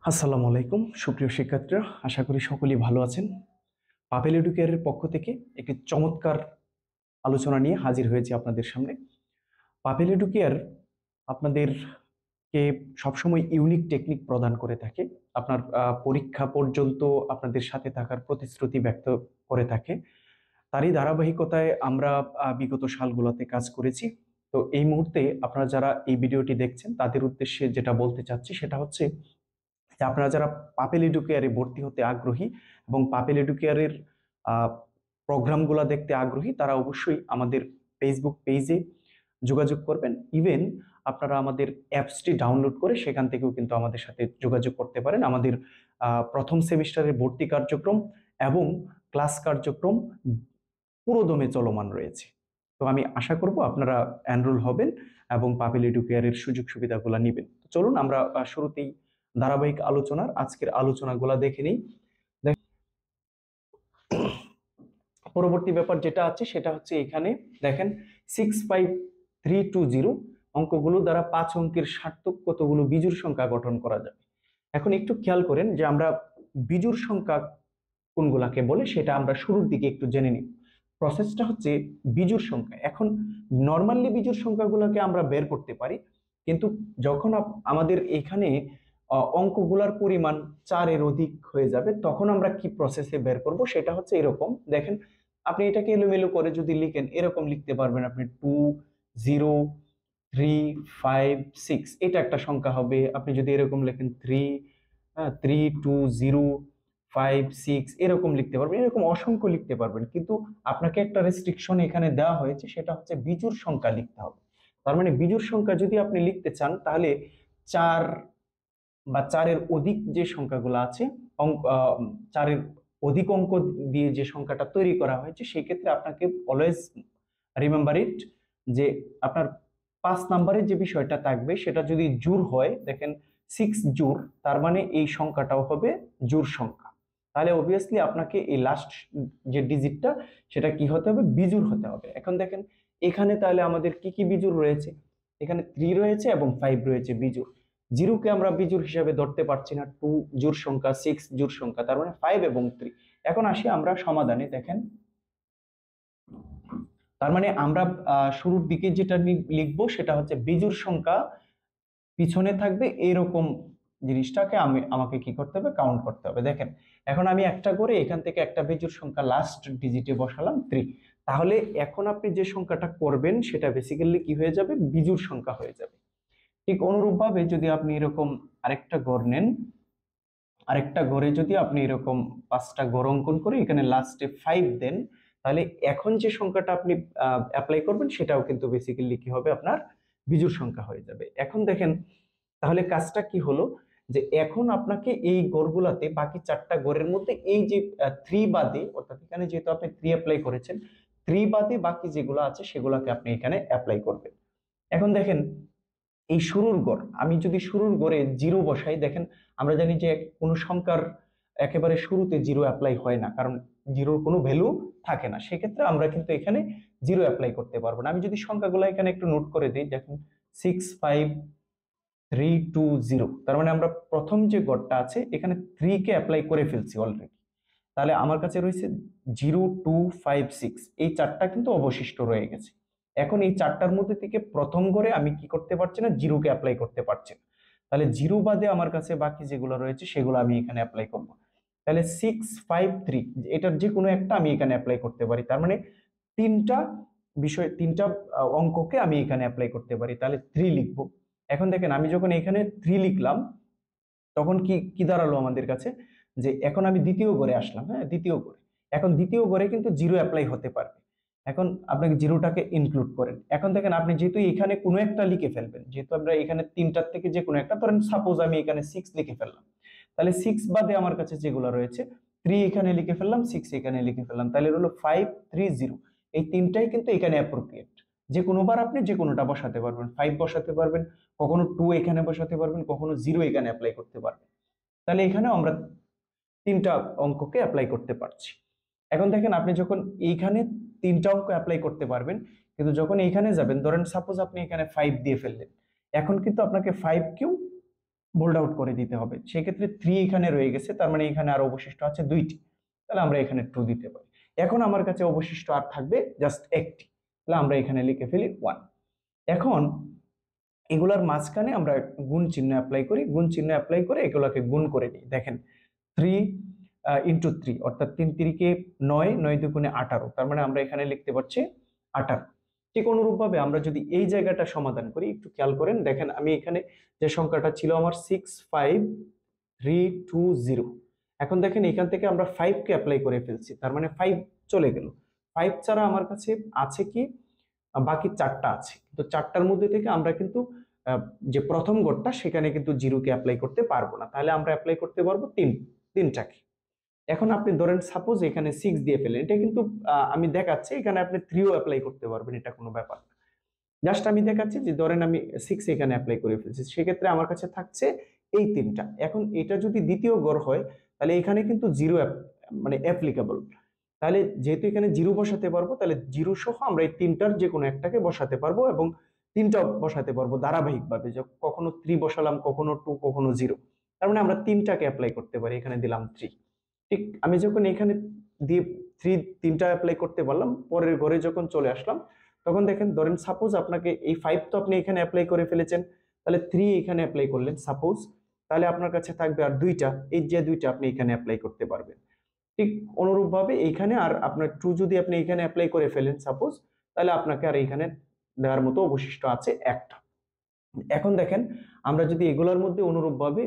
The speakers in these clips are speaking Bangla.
আসসালামু আলাইকুম সুপ্রিয় শিক্ষার্থীরা, আশা করি সকলেই ভালো আছেন। পাভেল এডুকেয়ারের পক্ষ থেকে একটি চমৎকার আলোচনা নিয়ে হাজির হয়েছি আপনাদের সামনে। পাভেল এডুকেয়ার আপনাদেরকে সবসময় ইউনিক টেকনিক প্রদান করে থাকে। আপনার পরীক্ষা পর্যন্ত আপনাদের সাথে থাকার প্রতিশ্রুতি ব্যক্ত করে থাকে। তারই ধারাবাহিকতায় আমরা বিগত সালগুলোতে কাজ করেছি। তো এই মুহূর্তে আপনারা যারা এই ভিডিওটি দেখছেন তাদের উদ্দেশ্যে যেটা বলতে চাচ্ছি সেটা হচ্ছে যে আপনারা যারা পাপেল এডুকেয়ারে ভর্তি হতে আগ্রহী এবং পাপেল এডুকেয়ারের প্রোগ্রামগুলো দেখতে আগ্রহী, তারা অবশ্যই আমাদের ফেসবুক পেজে যোগাযোগ করবেন। ইভেন আপনারা আমাদের অ্যাপসটি ডাউনলোড করে সেখান থেকেও কিন্তু আমাদের সাথে যোগাযোগ করতে পারেন। আমাদের প্রথম সেমিস্টারের ভর্তি কার্যক্রম এবং ক্লাস কার্যক্রম পুরোদমে চলমান রয়েছে। তো আমি আশা করব আপনারা এনরোল হবেন এবং পাপেল এডুকেয়ারের সুযোগ সুবিধাগুলো নেবেন। তো চলুন আমরা শুরুতেই ধারাবাহিক আলোচনার আজকের আলোচনাগুলো দেখে নিই। পরবর্তী ব্যাপার যেটা আছে সেটা হচ্ছে এখানে দেখেন 65320 অঙ্কগুলো দ্বারা 5 অঙ্কের সার্থক কতগুলো বিজোড় সংখ্যা গঠন করা যাবে। এখন একটু খেয়াল করেন যে আমরা বিজোড় সংখ্যা কোনগুলাকে বলে সেটা আমরা শুরুর দিকে একটু জেনে নিই। প্রসেসটা হচ্ছে বিজোড় সংখ্যা। এখন নর্মালি বিজোড় সংখ্যাগুলোকে আমরা বের করতে পারি, কিন্তু যখন আমাদের এখানে অঙ্কগুলার পরিমাণ 4-এর অধিক হয়ে যাবে তখন আমরা কি প্রসেসে বের করব সেটা হচ্ছে এরকম। দেখেন আপনি এটাকে এলোমেলো করে যদি লিখেন এরকম লিখতে পারবেন আপনি 20356, এটা একটা সংখ্যা হবে। আপনি যদি এরকম লেখেন 3205 6 এরকম লিখতে পারবেন, এরকম অসংখ্য লিখতে পারবেন। কিন্তু আপনাকে একটা রেস্ট্রিকশন এখানে দেওয়া হয়েছে, সেটা হচ্ছে বিজোড় সংখ্যা লিখতে হবে। তার মানে বিজোড় সংখ্যা যদি আপনি লিখতে চান তাহলে 4 বা 4-এর অধিক যে সংখ্যাগুলো আছে, অঙ্ক 4-এর অধিক অঙ্ক দিয়ে যে সংখ্যাটা তৈরি করা হয়েছে, সেই ক্ষেত্রে আপনাকে অলওয়েজ রিমেম্বার ইট যে আপনার 5 নাম্বারের যে বিষয়টা থাকবে সেটা যদি জোড় হয়, দেখেন 6 জোড়, তার মানে এই সংখ্যাটাও হবে জোড় সংখ্যা। তাহলে অবভিয়াসলি আপনাকে এই লাস্ট যে ডিজিটটা সেটা কি হতে হবে, বিজোড় হতে হবে। এখন দেখেন এখানে তাহলে আমাদের কি কি বিজোড় রয়েছে, এখানে 3 রয়েছে এবং 5 রয়েছে বিজোড়। জিরোকে আমরা বিজোড় হিসাবে ধরতে পারছি না, 2 জোড় সংখ্যা, 6 জোড় সংখ্যা, তার মানে 5 এবং 3। এখন আসি আমরা সমাধানে। দেখেন তার মানে আমরা শুরুর দিকে যেটা লিখবো সেটা হচ্ছে বিজোড় সংখ্যা পিছনে থাকবে এরকম জিনিসটাকে আমাকে কি করতে হবে, কাউন্ট করতে হবে। দেখেন এখন আমি একটা করে এখান থেকে একটা বিজোড় সংখ্যা লাস্ট ডিজিটে বসালাম 3। তাহলে এখন আপনি যে সংখ্যাটা করবেন সেটা বেসিক্যালি কি হয়ে যাবে, বিজোড় সংখ্যা হয়ে যাবে। ঠিক অনুরূপভাবে যদি আপনি এরকম আরেকটা ঘর নেন, আরেকটা ঘরে যদি আপনি এরকম 5টা ঘর অঙ্কন করে এখানে লাস্টে 5 দেন, তাহলে এখন যে সংখ্যাটা আপনি অ্যাপ্লাই করবেন সেটাও কিন্তু বেসিক্যালি কি হবে, আপনার বিজোড় সংখ্যা হয়ে যাবে। এখন দেখেন তাহলে কাজটা কি হলো, যে এখন আপনাকে এই ঘরগুলাতে বাকি 4টা ঘরের মধ্যে এই যে 3 বাদে, অর্থাৎ এখানে যেহেতু আপনি 3 অ্যাপ্লাই করেছেন, 3 বাদে বাকি যেগুলো আছে সেগুলোকে আপনি এখানে অ্যাপ্লাই করবেন। এখন দেখেন এই শুরুর গড়, আমি যদি শুরুর গড়ে 0 বসাই, দেখেন আমরা জানি যে কোনো সংখ্যার একেবারে শুরুতে 0 অ্যাপ্লাই হয় না, কারণ 0-র কোনো ভ্যালু থাকে না। সেক্ষেত্রে আমরা কিন্তু এখানে 0 অ্যাপ্লাই করতে পারবো না। আমি যদি সংখ্যাগুলো এখানে একটু নোট করে দিই, দেখেন 65320, তার মানে আমরা প্রথম যে গড়টা আছে এখানে 3 কে অ্যাপ্লাই করে ফেলছি অলরেডি। তাহলে আমার কাছে রয়েছে 0256, এই 4টা কিন্তু অবশিষ্ট রয়ে গেছে। এখন এই 4টার মধ্যে থেকে প্রথম ঘরে আমি কি করতে পারছি না, 0 কে অ্যাপ্লাই করতে পারছি না। তাহলে 0 বাদে আমার কাছে বাকি যেগুলো রয়েছে সেগুলো আমি এখানে অ্যাপ্লাই করব। তাহলে 653 এটার যে কোনো একটা আমি এখানে অ্যাপ্লাই করতে পারি। তার মানে তিনটা বিষয়, তিনটা অঙ্ককে আমি এখানে অ্যাপ্লাই করতে পারি। তাহলে 3 লিখবো। এখন দেখেন আমি যখন এখানে 3 লিখলাম তখন কি কি দাঁড়ালো আমাদের কাছে, যে এখন আমি দ্বিতীয় ঘরে আসলাম। হ্যাঁ, দ্বিতীয় ঘরে, এখন দ্বিতীয় ঘরে কিন্তু 0 অ্যাপ্লাই হতে পারবে। এখন আপনাকে 0টাকে ইনক্লুড করেন। এখন দেখেন আপনি যেহেতু এখানে কোনো একটা লিখে ফেলবেন, যেহেতু আমরা এখানে 3টার থেকে যে কোনো একটা, ধরেন সাপোজ আমি এখানে 6 লিখে ফেললাম, তাহলে 6 বাদে আমার কাছে যেগুলো রয়েছে, 3 এখানে লিখে ফেললাম, 6 এখানে লিখে ফেললাম, তাহলে হলো 530। এই তিনটাই কিন্তু এখানে অ্যাপ্রোপ্রিয়েট। যে কোনোবার আপনি যে কোনোটা বসাতে পারবেন, 5 বসাতে পারবেন, কখনো 2 এখানে বসাতে পারবেন, কখনো 0 এখানে অ্যাপ্লাই করতে পারবেন। তাহলে এখানেও আমরা 3টা অঙ্ককে অ্যাপ্লাই করতে পারছি। এখন দেখেন আপনি যখন এইখানে 3টা অঙ্ক অ্যাপ্লাই করতে পারবেন, কিন্তু যখন এইখানে যাবেন, ধরেন সাপোজ আপনি এখানে 5 দিয়ে ফেললেন, এখন কিন্তু আপনাকে 5 কেও বোল্ড আউট করে দিতে হবে। সেক্ষেত্রে 3 এখানে রয়ে গেছে, তার মানে এখানে আর অবশিষ্ট আছে 2টি, তাহলে আমরা এখানে 2 দিতে পারি। এখন আমার কাছে অবশিষ্ট আর থাকবে জাস্ট একটি, তাহলে আমরা এখানে লিখে ফেলি 1। এখন এগুলার মাঝখানে আমরা গুণ চিহ্ন অ্যাপ্লাই করি, গুণ চিহ্ন অ্যাপ্লাই করে এগুলোকে গুণ করে নিই। দেখেন 3 ইন্টু 3 অর্থাৎ 3 3 9, 9 দুগুণে 18, তার মানে আমরা এখানে লিখতে পারছি 18। ঠিক অনুরূপভাবে আমরা যদি এই জায়গাটা সমাধান করি, একটু খেয়াল করেন, দেখেন আমি এখানে যে সংখ্যাটা ছিল আমার 65320, এখন দেখেন এখান থেকে আমরা 5 কে অ্যাপ্লাই করে ফেলছি, তার মানে 5 চলে গেল। 5 ছাড়া আমার কাছে আছে কি, বাকি 4টা আছে, তো 4টার মধ্যে থেকে আমরা কিন্তু যে প্রথম গড়টা সেখানে কিন্তু 0 কে অ্যাপ্লাই করতে পারবো না, তাহলে আমরা অ্যাপ্লাই করতে পারবো তিনটাকে। এখন আপনি ধরেন সাপোজ এখানে 6 দিয়ে ফেলেন, এটা কিন্তু আমি দেখাচ্ছি, এখানে আপনি 3ও অ্যাপ্লাই করতে পারবেন, এটা কোনো ব্যাপার না। জাস্ট আমি দেখাচ্ছি যে ধরেন আমি 6 এখানে অ্যাপ্লাই করে ফেলছি, সেক্ষেত্রে আমার কাছে থাকছে এই 3টা। এখন এটা যদি দ্বিতীয় গড় হয়, তাহলে এখানে কিন্তু 0 মানে অ্যাপ্লিকেবল, তাহলে যেহেতু এখানে 0 বসাতে পারবো, তাহলে 0 সহ আমরা এই 3টার যে কোনো একটাকে বসাতে পারবো, এবং 3টা বসাতে পারবো ধারাবাহিকভাবে, যে কখনো 3 বসালাম, কখনো 2, কখনো 0, তার মানে আমরা 3টাকে অ্যাপ্লাই করতে পারি, এখানে দিলাম 3। ঠিক আমি যখন এখানে দিয়ে 3টা অ্যাপ্লাই করতে পারলাম, পরের ঘরে যখন চলে আসলাম, তখন দেখেন ধরেন সাপোজ আপনাকে এই 5 তো আপনি এখানে অ্যাপ্লাই করে ফেলেছেন, তাহলে 3 এখানে অ্যাপ্লাই করলেন সাপোজ, তাহলে আপনার কাছে থাকবে আর 2টা, এই যে 2টা আপনি এখানে অ্যাপ্লাই করতে পারবেন। ঠিক অনুরূপভাবে এইখানে আর আপনার 2 যদি আপনি এখানে অ্যাপ্লাই করে ফেলেন সাপোজ, তাহলে আপনাকে আর এখানে দেওয়ার মতো অবশিষ্ট আছে একটা। এখন দেখেন আমরা যদি এগুলোর মধ্যে অনুরূপভাবে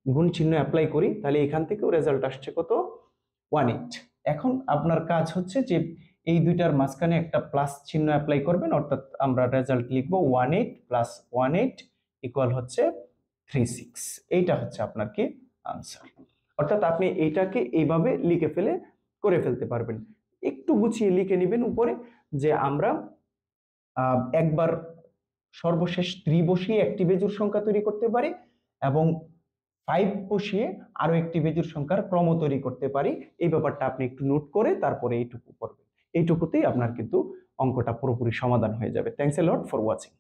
গুণ চিহ্ন অ্যাপ্লাই করি, তাহলে এখান থেকেও রেজাল্ট আসছে কত, 18। এখন আপনার কাজ হচ্ছে যে এই দুইটার মাঝখানে একটা প্লাস চিহ্ন অ্যাপ্লাই করবেন, অর্থাৎ আমরা রেজাল্ট লিখবো 18 প্লাস 18 ইকুয়াল হচ্ছে 36। এইটা হচ্ছে আপনার কি আনসার। অর্থাৎ আপনি এইটাকে এইভাবে লিখে করে ফেলতে পারবেন। একটু গুছিয়ে লিখে নেবেন উপরে, যে আমরা একবার সর্বশেষ 3 বসিয়ে একটি বেজোড় সংখ্যা তৈরি করতে পারি, এবং 5 বসিয়ে আরো একটি বেজোড় সংখ্যার ক্রম তৈরি করতে পারি। এই ব্যাপারটা আপনি একটু নোট করে তারপরে এইটুকু করবেন, এইটুকুতেই আপনার কিন্তু অঙ্কটা পুরোপুরি সমাধান হয়ে যাবে। Thanks a lot for watching.